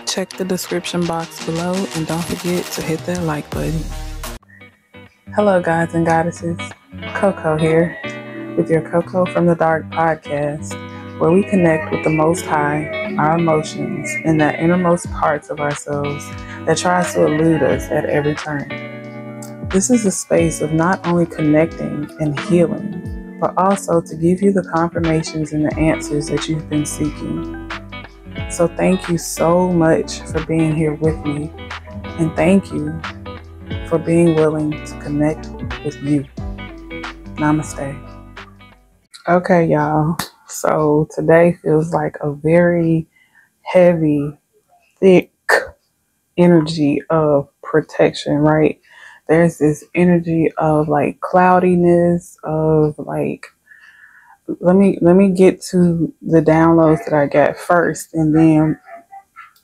Check the description box below and don't forget to hit that like button. Hello gods and goddesses, CoCo here with your CoCo from the Dark podcast, where we connect with the Most High, our emotions, and the innermost parts of ourselves that tries to elude us at every turn. This is a space of not only connecting and healing, but also to give you the confirmations and the answers that you've been seeking. So thank you so much for being here with me, and thank you for being willing to connect with you. Namaste. Okay, y'all. So today feels like a very heavy, thick energy of protection, right? There's this energy of like cloudiness, of like, let me get to the downloads that I got first, and then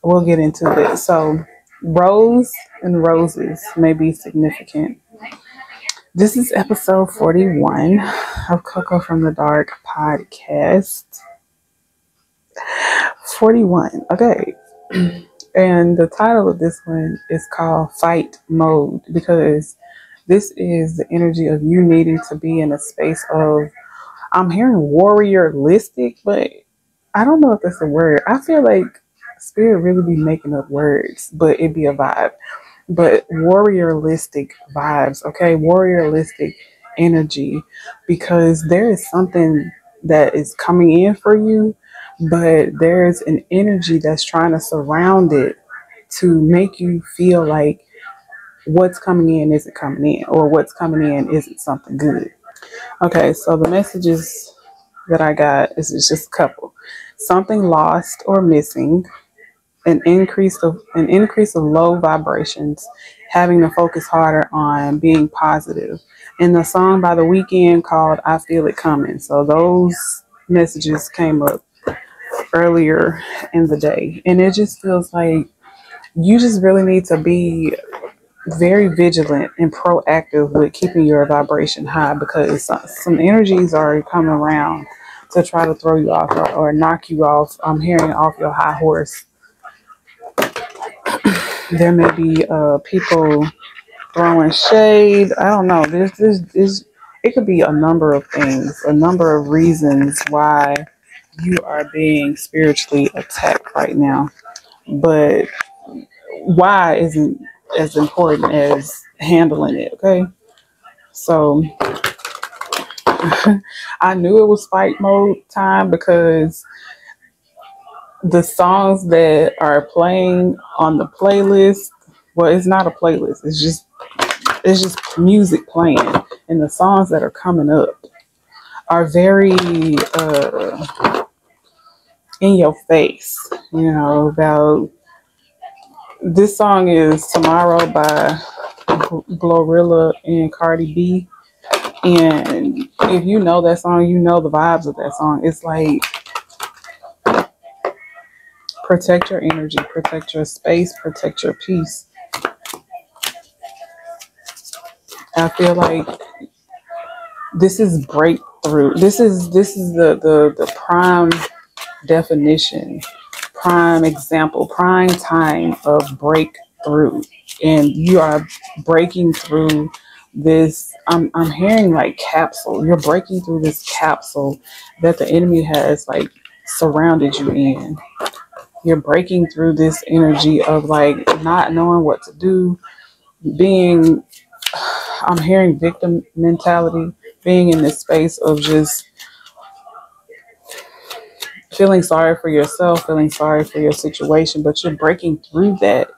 we'll get into this. So rose and roses may be significant. This is episode 41 of CoCo from the Dark podcast. 41. Okay. And the title of this one is called Fight Mode, because this is the energy of you needing to be in a space of, I'm hearing warrioristic, but I don't know if that's a word. I feel like Spirit really be making up words, but it'd be a vibe. But warrioristic vibes, okay? Warrioristic energy, because there is something that is coming in for you, but there's an energy that's trying to surround it to make you feel like what's coming in isn't coming in, or what's coming in isn't something good. Okay, so the messages that I got is just a couple. Something lost or missing, an increase of low vibrations, having to focus harder on being positive, and the song by The Weeknd called I Feel It Coming. So those messages came up earlier in the day, and it just feels like you just really need to be very vigilant and proactive with keeping your vibration high, because some energies are coming around to try to throw you off or knock you off. I'm hearing off your high horse. There may be people throwing shade. I don't know. It could be a number of things, a number of reasons why you are being spiritually attacked right now. But why isn't as important as handling it, okay? So I knew it was fight mode time, because the songs that are playing on the playlist, well, it's not a playlist, it's just music playing, and the songs that are coming up are very in your face, about this song is Tomorrow by Glorilla and Cardi B. And if you know that song, you know the vibes of that song. It's like, protect your energy, protect your space, protect your peace. I feel like this is breakthrough. This is the prime definition, prime example, prime time of breakthrough. And you are breaking through this, I'm hearing like capsule. You're breaking through this capsule that the enemy has like surrounded you in. You're breaking through this energy of like not knowing what to do, I'm hearing victim mentality, being in this space of just feeling sorry for yourself, feeling sorry for your situation, but you're breaking through that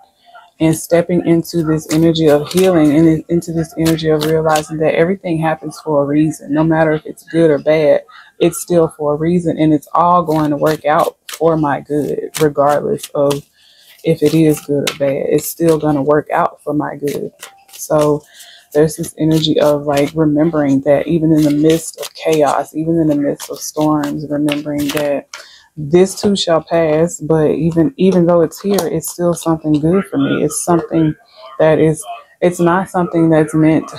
and stepping into this energy of healing and into this energy of realizing that everything happens for a reason. No matter if it's good or bad, it's still for a reason, and it's all going to work out for my good, regardless of if it is good or bad. It's still going to work out for my good. So there's this energy of like remembering that even in the midst of chaos, even in the midst of storms, remembering that this too shall pass, but even though it's here, it's still something good for me. It's something that it's not something that's meant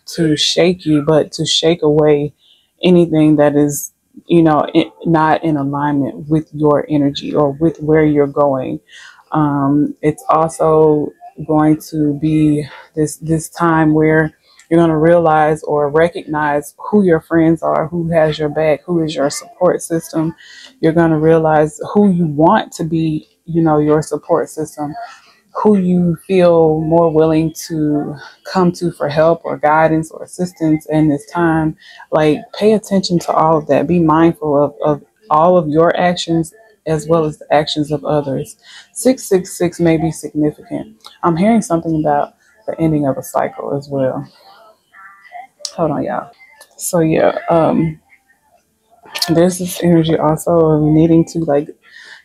to shake you, but to shake away anything that is, not in alignment with your energy or with where you're going. It's also going to be this time where you're going to realize or recognize who your friends are, who has your back, who is your support system. You're going to realize who you want to be, your support system, who you feel more willing to come to for help or guidance or assistance in this time. Like, pay attention to all of that. Be mindful of all of your actions as well as the actions of others. 666 may be significant. I'm hearing something about the ending of a cycle as well. Hold on, y'all. So yeah, there's this energy also of needing to like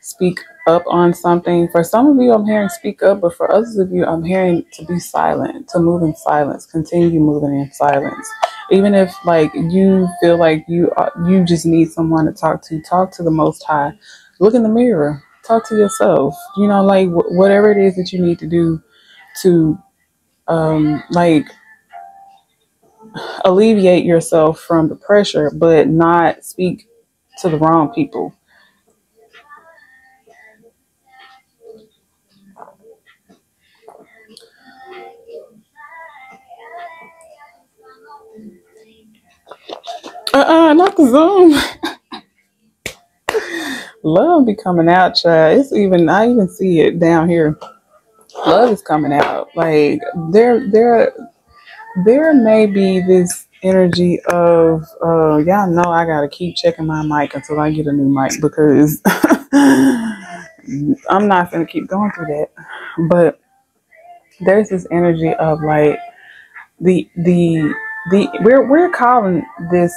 speak up on something. For some of you, I'm hearing speak up, but for others of you, I'm hearing to be silent, to move in silence, continue moving in silence. Even if like you feel like you just need someone to talk to the Most High. Look in the mirror, talk to yourself. Like whatever it is that you need to do to like alleviate yourself from the pressure, but not speak to the wrong people. Not the Zoom. Love be coming out, child. I even see it down here. Love is coming out. Like there may be this energy of y'all know I gotta keep checking my mic until I get a new mic because I'm not gonna keep going through that. But there's this energy of like we're calling this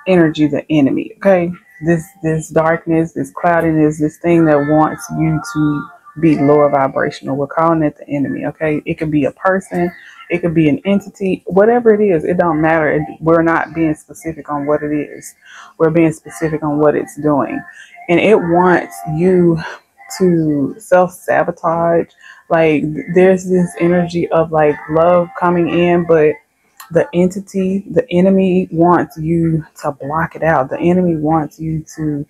energy the enemy, okay? This darkness, this cloudiness, this thing that wants you to be lower vibrational. We're calling it the enemy, okay? It could be a person, it could be an entity, whatever it is, it don't matter. We're not being specific on what it is. We're being specific on what it's doing. And it wants you to self-sabotage. Like there's this energy of like love coming in, but the entity, the enemy wants you to block it out. The enemy wants you to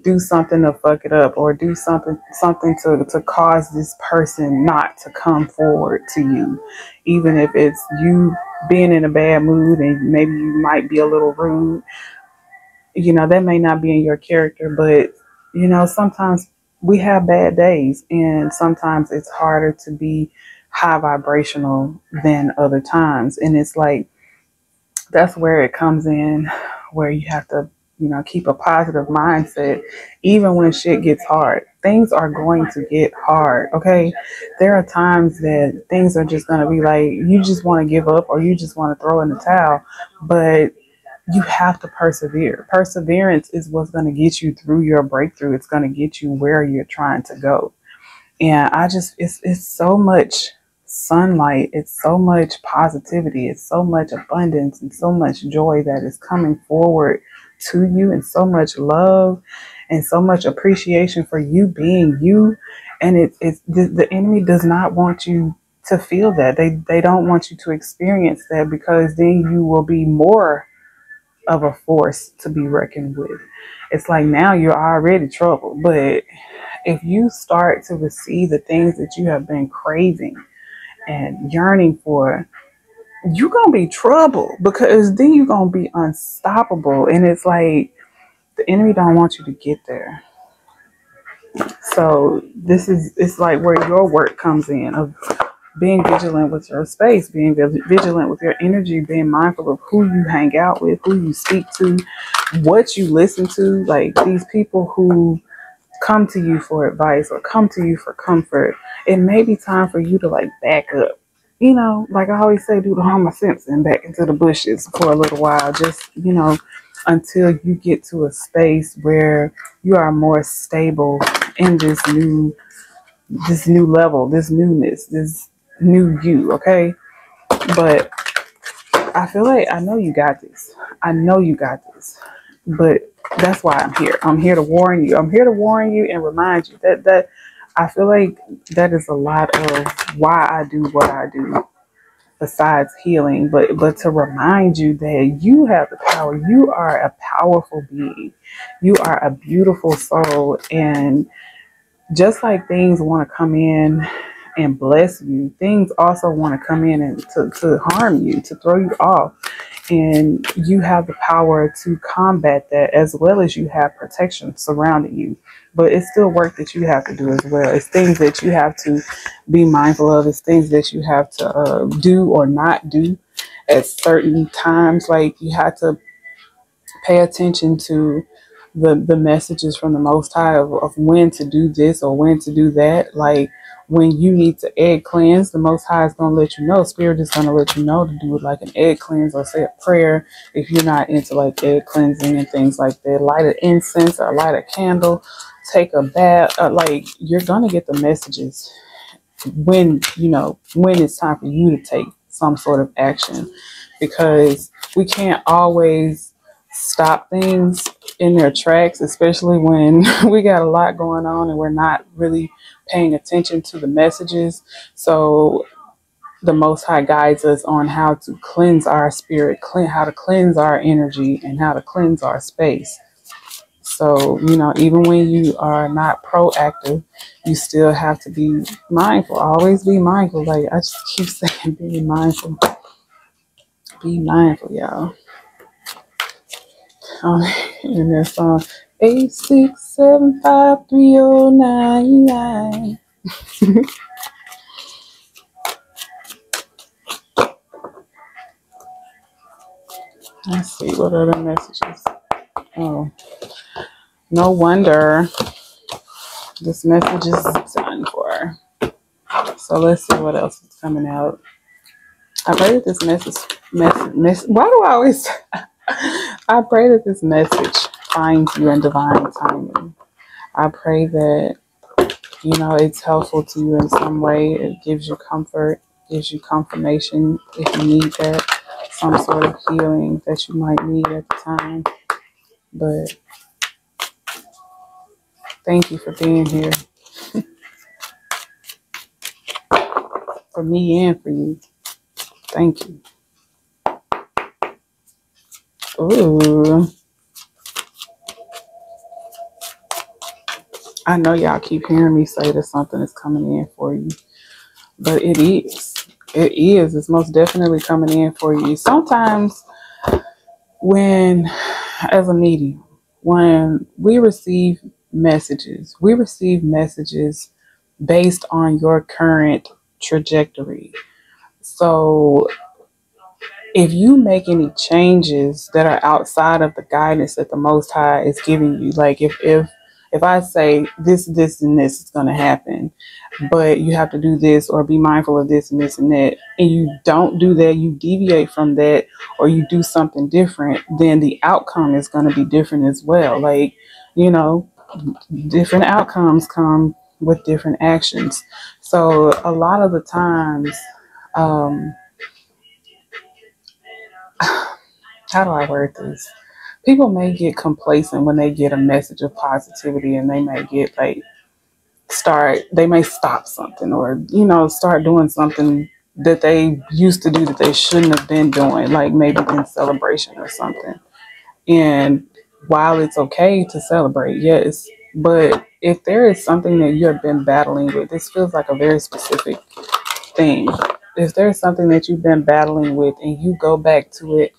do something to fuck it up or do something to cause this person not to come forward to you. Even if it's you being in a bad mood and maybe you might be a little rude, that may not be in your character, but sometimes we have bad days and sometimes it's harder to be high vibrational than other times. And it's like, that's where it comes in, where you have to, keep a positive mindset, even when shit gets hard. Things are going to get hard, okay? There are times that things are just going to be like, you just want to give up or you just want to throw in the towel, but you have to persevere. Perseverance is what's going to get you through your breakthrough. It's going to get you where you're trying to go. And it's so much sunlight, it's so much positivity, it's so much abundance and so much joy that is coming forward to you, and so much love and so much appreciation for you being you. And the enemy does not want you to feel that. They don't want you to experience that, because then you will be more of a force to be reckoned with. It's like now you're already trouble, but if you start to receive the things that you have been craving and yearning for, you're going to be trouble, because then you're going to be unstoppable. And it's like the enemy don't want you to get there. So it's like where your work comes in, of being vigilant with your space, being vigilant with your energy, being mindful of who you hang out with, who you speak to, what you listen to. Like these people who come to you for advice or come to you for comfort, it may be time for you to like back up. Like I always say, do the Homer Simpson, back into the bushes for a little while, just, until you get to a space where you are more stable in this new level, this newness, this new you, okay? But I feel like I know you got this. But that's why I'm here. I'm here to warn you. I'm here to warn you and remind you that I feel like that is a lot of why I do what I do, besides healing, but to remind you that you have the power. You are a powerful being. You are a beautiful soul, and just like things want to come in and bless you, things also want to come in and to harm you, to throw you off. And you have the power to combat that, as well as you have protection surrounding you. But it's still work that you have to do as well. It's things that you have to be mindful of. It's things that you have to do or not do at certain times. Like, you have to pay attention to the messages from the Most High of when to do this or when to do that. Like, when you need to egg cleanse, the Most High is going to let you know. Spirit is going to let you know to do like an egg cleanse or say a prayer. If you're not into like egg cleansing and things like that, light an incense or light a candle, take a bath. Like, you're going to get the messages when, when it's time for you to take some sort of action, because we can't always stop things in their tracks, especially when we got a lot going on and we're not really paying attention to the messages. So the Most High guides us on how to cleanse our spirit, how to cleanse our energy, and how to cleanse our space. So, even when you are not proactive, you still have to be mindful. Always be mindful. Like, I just keep saying, be mindful. Be mindful, y'all. In that song, 8675309. Let's see, what other messages? Oh, no wonder this message is done for. So let's see what else is coming out. I pray that this message, why do I always, I pray that this message finds you in divine timing. I pray that, it's helpful to you in some way. It gives you comfort, gives you confirmation if you need that, some sort of healing that you might need at the time. But thank you for being here. For me and for you. Thank you. Ooh. I know y'all keep hearing me say that something is coming in for you. But it is. It is. It's most definitely coming in for you. Sometimes when, as a medium, when we receive messages based on your current trajectory. So if you make any changes that are outside of the guidance that the Most High is giving you, like if I say this, and this is going to happen, but you have to do this or be mindful of this and this and that, and you don't do that, you deviate from that, or you do something different, then the outcome is going to be different as well. Like, different outcomes come with different actions. So a lot of the times, how do I word this? People may get complacent when they get a message of positivity, and they may get they may stop something, or, start doing something that they used to do that they shouldn't have been doing, like maybe in celebration or something. And while it's okay to celebrate, yes, but if there is something that you've been battling with, this feels like a very specific thing. If there's something that you've been battling with and you go back to it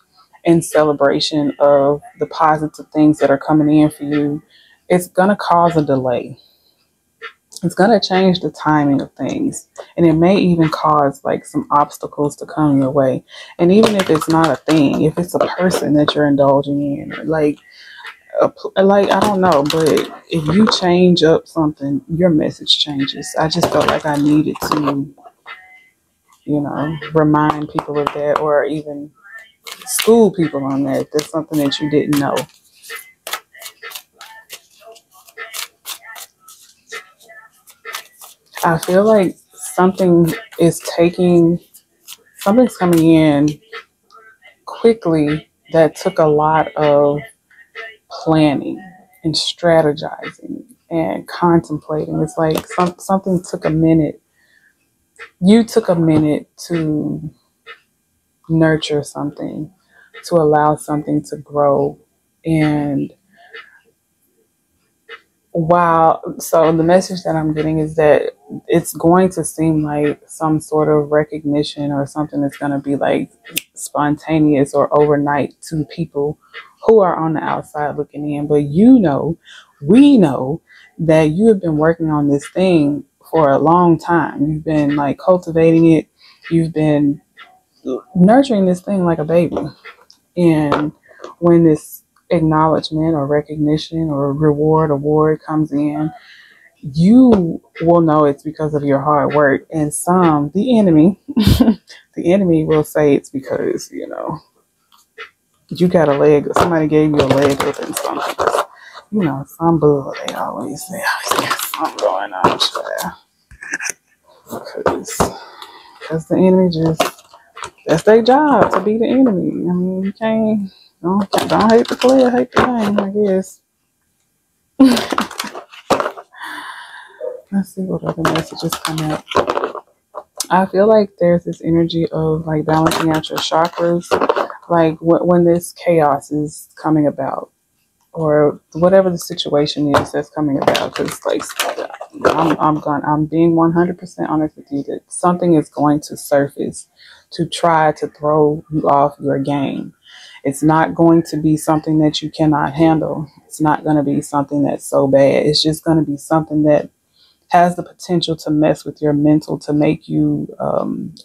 in celebration of the positive things that are coming in for you, it's going to cause a delay. It's going to change the timing of things. And it may even cause like some obstacles to come your way. And even if it's not a thing, if it's a person that you're indulging in, or like I don't know, but if you change up something, your message changes. I just felt like I needed to, remind people of that, or even school people on that. That's something that you didn't know. I feel like something's coming in quickly that took a lot of planning and strategizing and contemplating. It's like something took a minute. You took a minute to nurture something, to allow something to grow. And Wow. So the message that I'm getting is that it's going to seem like some sort of recognition or something that's going to be like spontaneous or overnight to people who are on the outside looking in. But we know that you have been working on this thing for a long time. You've been like cultivating it. You've been nurturing this thing like a baby. And when this acknowledgement or recognition or award comes in, you will know it's because of your hard work. And the enemy, the enemy will say it's because, you got a leg, somebody gave you a leg up in something. Some bull, they always say, oh, got something going on, child. Because the enemy that's their job, to be the enemy. I mean, you don't hate the player, hate the game, I guess. Let's see what other messages come out. I feel like there's this energy of like balancing out your chakras, like when this chaos is coming about, or whatever the situation is that's coming about. Because like I'm being 100% honest with you that something is going to surface to try to throw you off your game. It's not going to be something that you cannot handle. It's not going to be something that's so bad. It's just going to be something that has the potential to mess with your mental, to make you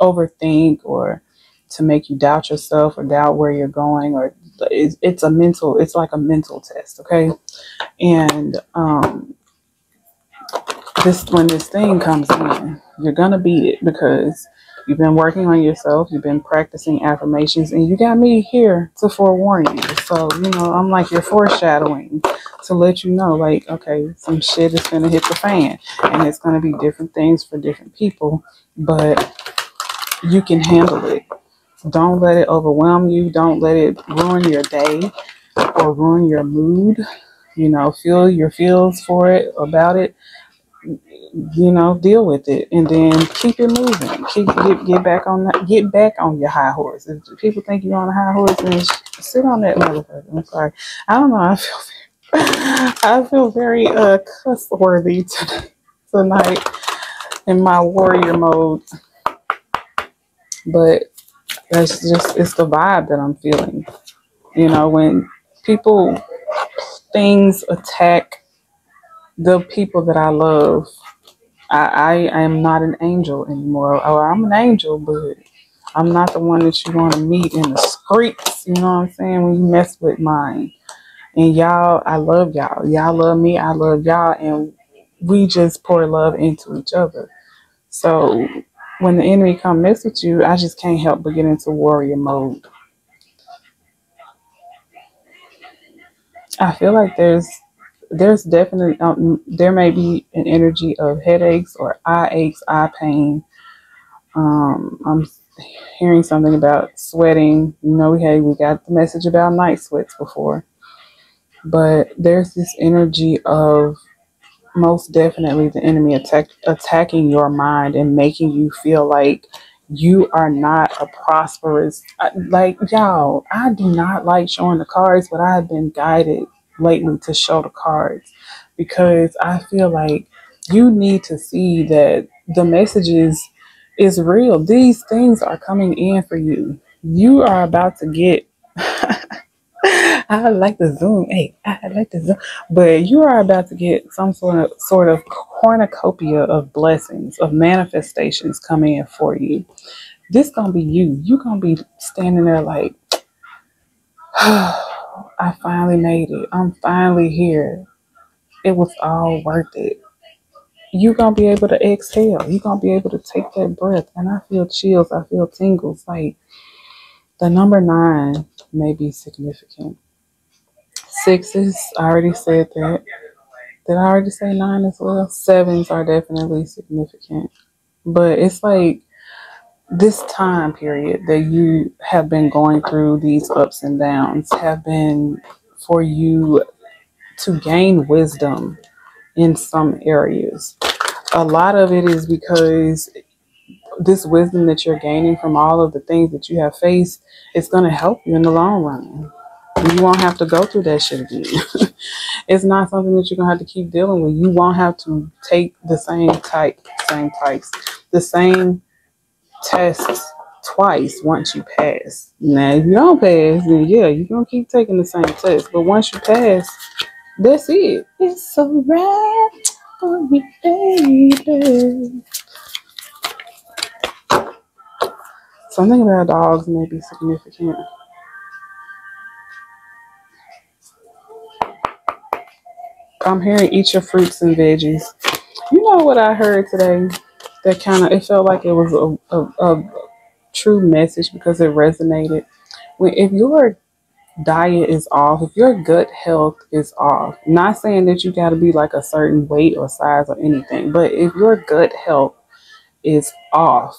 overthink, or to make you doubt yourself or doubt where you're going. Or it's like a mental test. Okay. And when this thing comes in, you're going to beat it because you've been working on yourself. You've been practicing affirmations, and you got me here to forewarn you. So, I'm like your foreshadowing to let you know, like, okay, some shit is going to hit the fan, and it's going to be different things for different people, but you can handle it. Don't let it overwhelm you. Don't let it ruin your day or ruin your mood. Feel your feels for it, about it. Deal with it, and then keep it moving. Get back on that. Get back on your high horse. If people think you're on a high horse, then sit on that motherfucker. I'm sorry. I don't know. I feel very cuss worthy tonight in my warrior mode, but it's the vibe that I'm feeling. When things attack the people that I love. I am not an angel anymore. Or I'm an angel, but I'm not the one that you want to meet in the streets. You know what I'm saying? When you mess with mine. And y'all, I love y'all. Y'all love me. I love y'all. And we just pour love into each other. So when the enemy come mess with you, I just can't help but get into warrior mode. I feel like there's definitely there may be an energy of headaches or eye aches, eye pain. I'm hearing something about sweating. We got the message about night sweats before, but there's this energy of most definitely the enemy attacking your mind and making you feel like you are not a prosperous, like, y'all, I do not like showing the cards, but I have been guided lately to show the cards because I feel like you need to see that the messages is real. These things are coming in for you. You are about to get I like the zoom. Hey, I like the zoom. But you are about to get some sort of cornucopia of blessings, of manifestations coming in for you. This gonna be you. You gonna be standing there like, oh, I finally made it. I'm finally here. It was all worth it. You gonna be able to exhale. You gonna be able to take that breath. And I feel chills. I feel tingles. Like the number 9 may be significant. 6s, I already said that. Did I already say 9 as well? 7s are definitely significant. But it's like this time period that you have been going through, these ups and downs, have been for you to gain wisdom in some areas. A lot of it is because this wisdom that you're gaining from all of the things that you have faced is going to help you in the long run. You won't have to go through that shit again. It's not something that you're gonna have to keep dealing with. You won't have to take the same tests twice once you pass. Now, if you don't pass, then yeah, you're gonna keep taking the same test. But once you pass, that's it. It's so right for me, baby. Something about dogs may be significant. I'm hearing eat your fruits and veggies. You know what I heard today? That kind of, it felt like it was a true message because it resonated. If your diet is off, if your gut health is off, not saying that you got to be like a certain weight or size or anything, but if your gut health is off,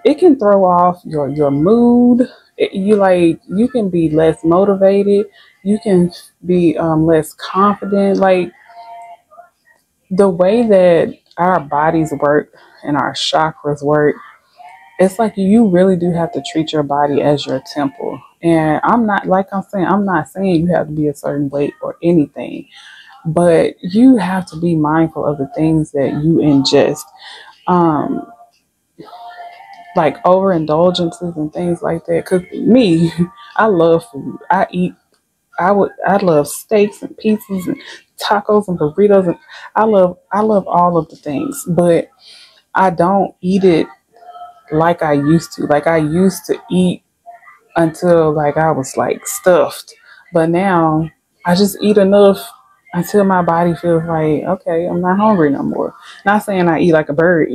it can throw off your mood. You can be less motivated. You can be less confident. Like the way that our bodies work and our chakras work, it's like you really do have to treat your body as your temple. And I'm not saying you have to be a certain weight or anything, but you have to be mindful of the things that you ingest. Um, like overindulgences and things like that. Cause me, I love food. I love steaks and pizzas and tacos and burritos and I love all of the things, but I don't eat it like I used to. Like I used to eat until like I was like stuffed. But now I just eat enough until my body feels like, okay, I'm not hungry no more. Not saying I eat like a bird.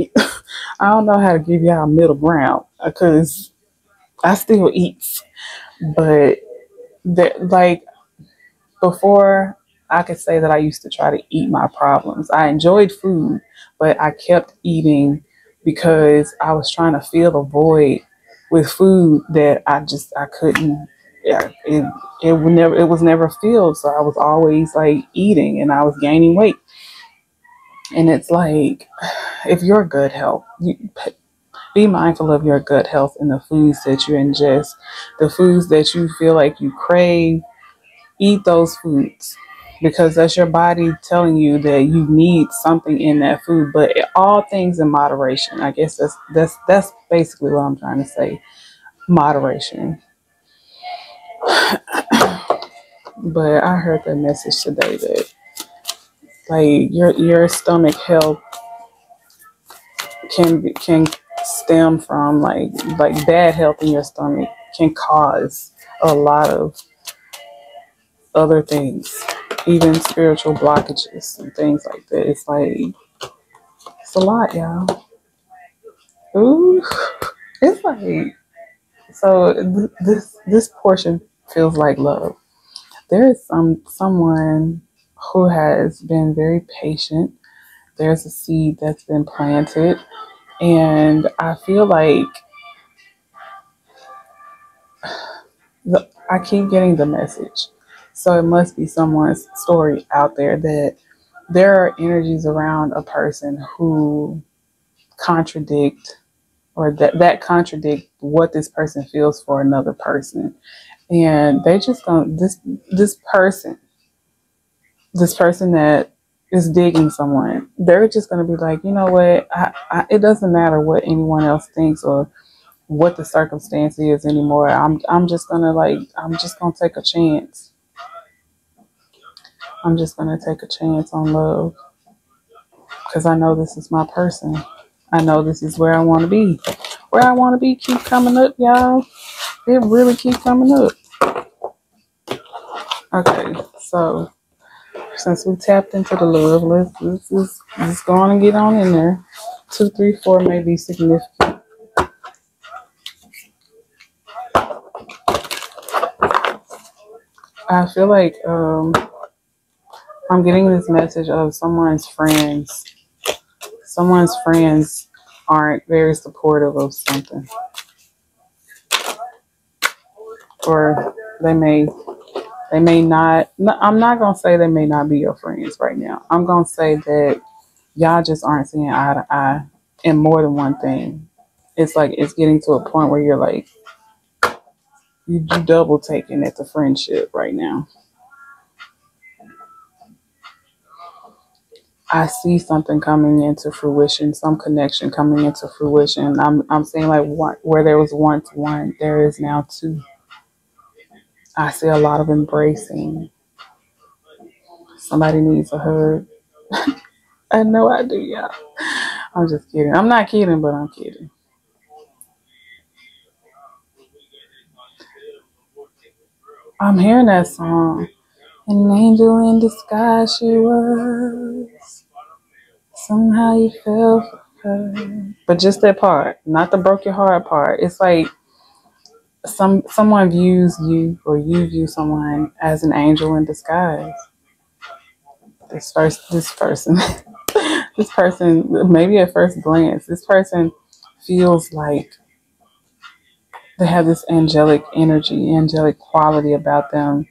I don't know how to give y'all middle ground because I still eat. But that like before I could say that I used to try to eat my problems. I enjoyed food, but I kept eating because I was trying to fill a void with food that I couldn't. Yeah, it was never filled. So I was always like eating, and I was gaining weight. And it's like, if your gut health, be mindful of your gut health and the foods that you ingest, the foods that you feel like you crave. Eat those foods because that's your body telling you that you need something in that food, but all things in moderation. I guess that's basically what I'm trying to say. Moderation. But I heard that message today that like your stomach health can stem from like bad health in your stomach can cause a lot of other things, even spiritual blockages and things like that. It's like it's a lot, y'all. Ooh, it's like so. This portion feels like love. There is someone who has been very patient. There's a seed that's been planted, and I feel like I keep getting the message. So it must be someone's story out there that there are energies around a person who contradict or that contradict what this person feels for another person. And they just don't this person that is digging someone, they're just going to be like, you know what, it doesn't matter what anyone else thinks or what the circumstance is anymore. I'm just gonna take a chance. I'm just gonna take a chance on love because I know this is my person. I know this is where I want to be. Where I want to be keep coming up, y'all. It really keeps coming up. Okay, so since we tapped into the love, let's go on and get on in there. 2, 3, 4 may be significant. I feel like I'm getting this message of someone's friends. Someone's friends aren't very supportive of something, or they may not. I'm not gonna say they may not be your friends right now. I'm gonna say that y'all just aren't seeing eye to eye in more than one thing. It's like it's getting to a point where you're like, You double taking at the friendship right now. I see something coming into fruition, some connection coming into fruition. I'm saying like where there was once one, there is now two. I see a lot of embracing. Somebody needs a hug. I know I do, y'all. I'm just kidding. I'm not kidding, but I'm kidding. I'm hearing that song. An angel in disguise she was. Somehow you fell for her. But just that part, not the broke your heart part. It's like someone views you or you view someone as an angel in disguise. This person this person, maybe at first glance, this person feels like they have this angelic energy, angelic quality about them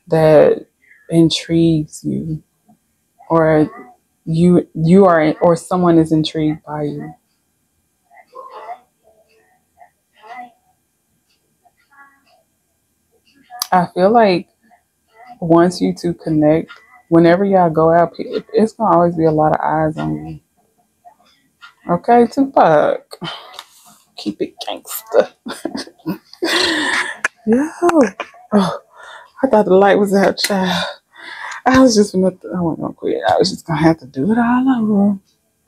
that intrigues you, or you are, or someone is intrigued by you. I feel like once you two connect, whenever y'all go out, it's gonna always be a lot of eyes on you. Okay, Tupac, keep it gangster. Yo, oh, I thought the light was out, child. I was just gonna, I wasn't gonna quit. I was just gonna have to do it all over.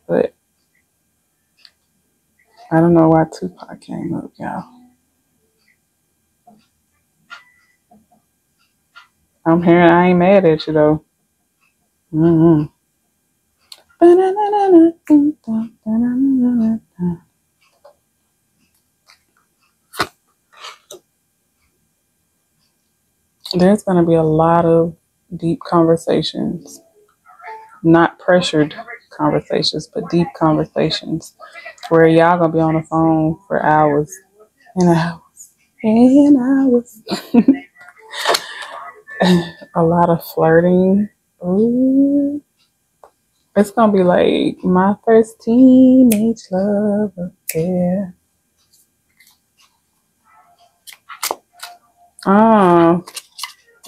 But I don't know why Tupac came up, y'all. I'm hearing I ain't mad at you though. Mm-hmm. There's gonna be a lot of deep conversations, not pressured conversations, but deep conversations where y'all gonna be on the phone for hours and hours and hours. A lot of flirting. Ooh. It's gonna be like my first teenage love affair. Oh,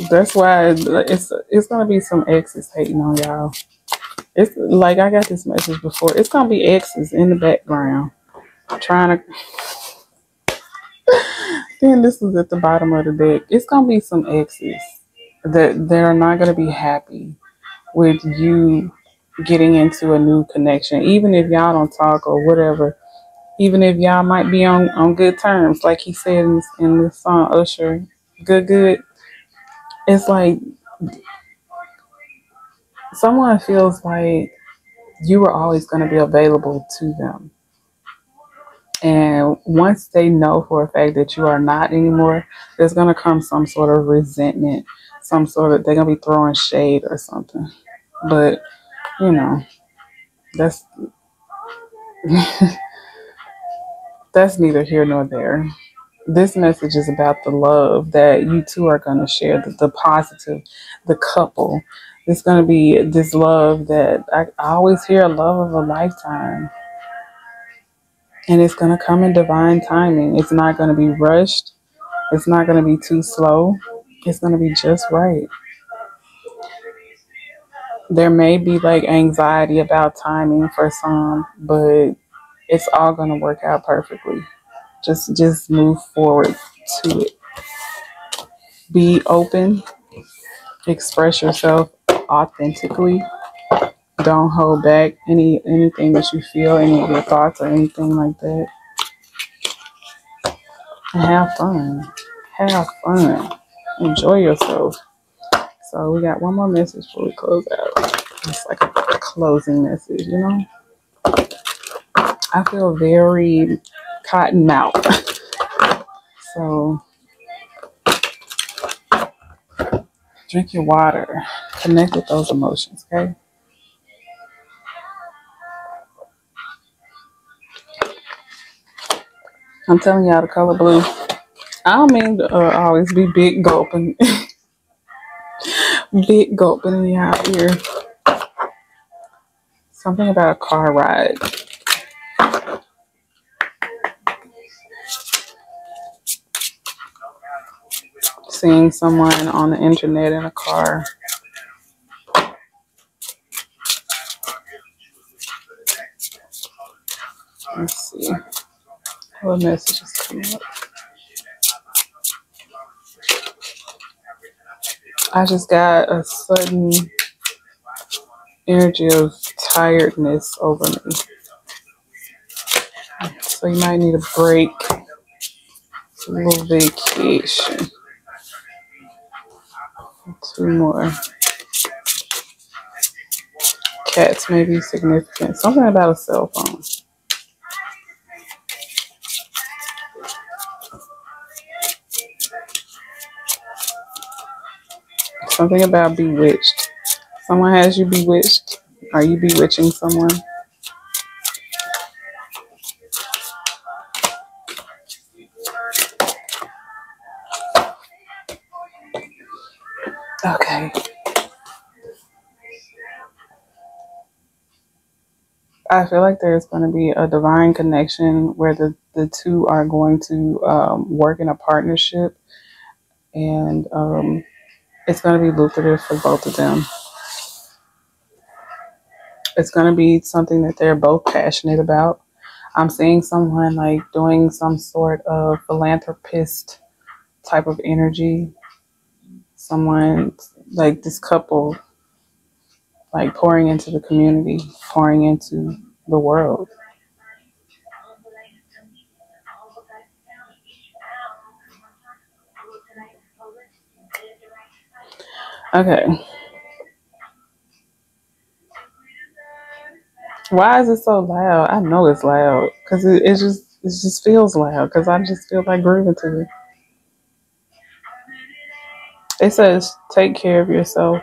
that's why it's gonna be some exes hating on y'all. It's like I got this message before. It's gonna be exes in the background trying to. Then this is at the bottom of the deck. It's gonna be some exes that are not gonna be happy with you getting into a new connection, even if y'all don't talk or whatever. Even if y'all might be on good terms, like he said in the song Usher, good. It's like someone feels like you were always going to be available to them. And once they know for a fact that you are not anymore, there's going to come some sort of resentment, they're going to be throwing shade or something. But, you know, that's, that's neither here nor there. This message is about the love that you two are going to share, the positive, the couple. It's going to be this love that I always hear, love of a lifetime. And it's going to come in divine timing. It's not going to be rushed. It's not going to be too slow. It's going to be just right. There may be like anxiety about timing for some, but it's all going to work out perfectly. Just move forward to it. Be open. Express yourself authentically. Don't hold back anything that you feel, any of your thoughts or anything like that. And have fun. Have fun. Enjoy yourself. So we got one more message before we close out. It's like a closing message, you know? I feel very cotton mouth. So drink your water. Connect with those emotions, okay? I'm telling y'all the color blue. I don't mean to always be big gulping. Big gulping in y'all ear. Something about a car ride. seeing someone on the internet in a car. Let's see what messages come up. I just got a sudden energy of tiredness over me. So you might need a break, a little vacation. 2 more. Cats may be significant. Something about a cell phone. Something about bewitched. Someone has you bewitched. Are you bewitching someone? Okay. I feel like there's going to be a divine connection where the two are going to work in a partnership, and it's going to be lucrative for both of them. It's going to be something that they're both passionate about. I'm seeing someone like doing some sort of philanthropist type of energy. Someone like this couple, like pouring into the community, pouring into the world. Okay. Why is it so loud? I know it's loud because it just feels loud because I just feel like grooving to it. It says, take care of yourself.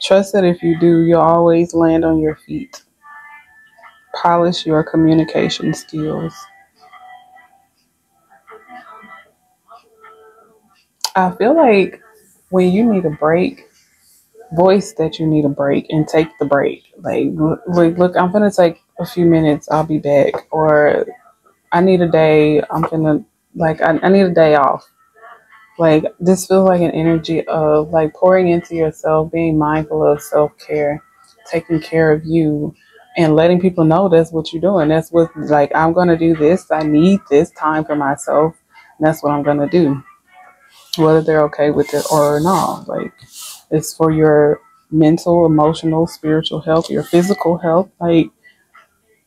Trust that if you do, you'll always land on your feet. Polish your communication skills. I feel like when you need a break, voice that you need a break and take the break. Like, look, I'm gonna take a few minutes. I'll be back. Or I need a day. I need a day off. Like, this feels like an energy of like pouring into yourself, being mindful of self-care, taking care of you, and letting people know that's what you're doing. That's what, like, I'm going to do this. I need this time for myself. And that's what I'm going to do, whether they're okay with it or not. Like, it's for your mental, emotional, spiritual health, your physical health. Like,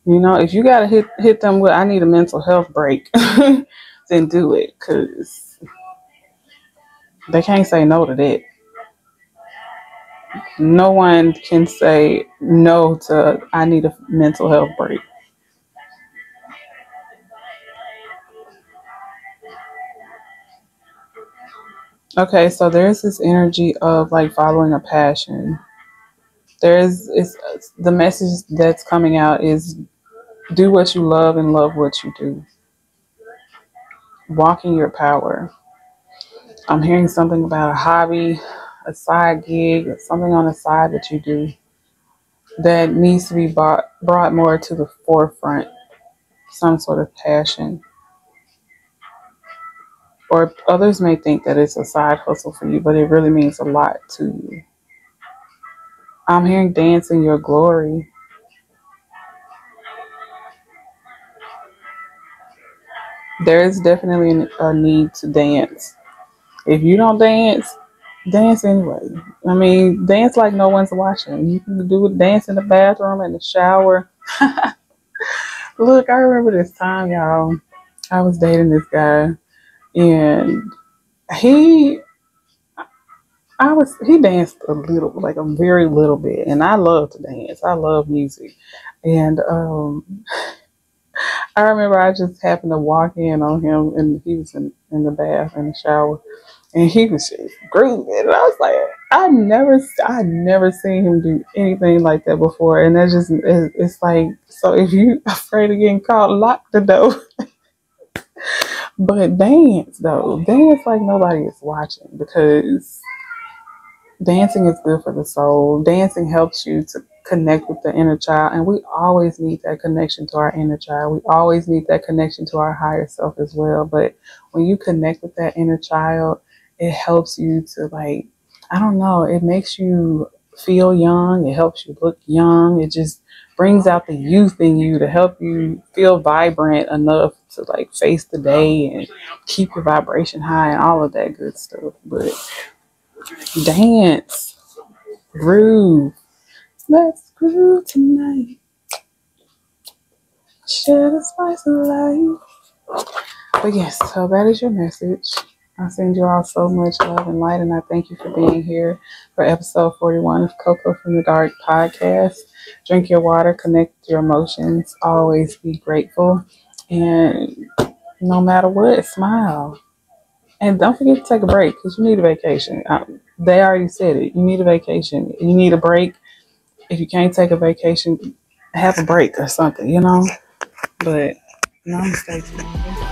if you got to hit them with, I need a mental health break, then do it, because they can't say no to that. No one can say no to, I need a mental health break. Okay, so there's this energy of like following a passion. The message that's coming out is do what you love and love what you do. Walk in your power. I'm hearing something about a hobby, a side gig, something on the side that you do that needs to be brought more to the forefront. Some sort of passion. Or others may think that it's a side hustle for you, but it really means a lot to you. I'm hearing dance in your glory. There is definitely a need to dance. If you don't dance, dance anyway. I mean, dance like no one's watching. You can do it, dance in the bathroom, in the shower. Look, I remember this time, y'all. I was dating this guy, and he he danced a little, like a very little bit, and I love to dance. I love music, and I remember I just happened to walk in on him, and he was in the bath in the shower, and he was just grooving. And I was like, I never seen him do anything like that before, and it's like, so if you afraid of getting caught, lock the door. But dance though, dance like nobody is watching, because dancing is good for the soul. Dancing helps you to connect with the inner child. And we always need that connection to our inner child. We always need that connection to our higher self as well. But when you connect with that inner child it helps you to like, I don't know, it makes you feel young. It helps you look young. It just brings out the youth in you to help you feel vibrant enough to like face the day and keep your vibration high and all of that good stuff. But dance, groove, let's groove tonight. Share the spice of life. But yes, so that is your message. I send you all so much love and light, and I thank you for being here for episode 41 of CoCo from the Dark podcast. Drink your water, connect your emotions, always be grateful, and no matter what, smile. And don't forget to take a break because you need a vacation. They already said it. You need a vacation. You need a break. If you can't take a vacation, have a break or something, you know? But namaste to you.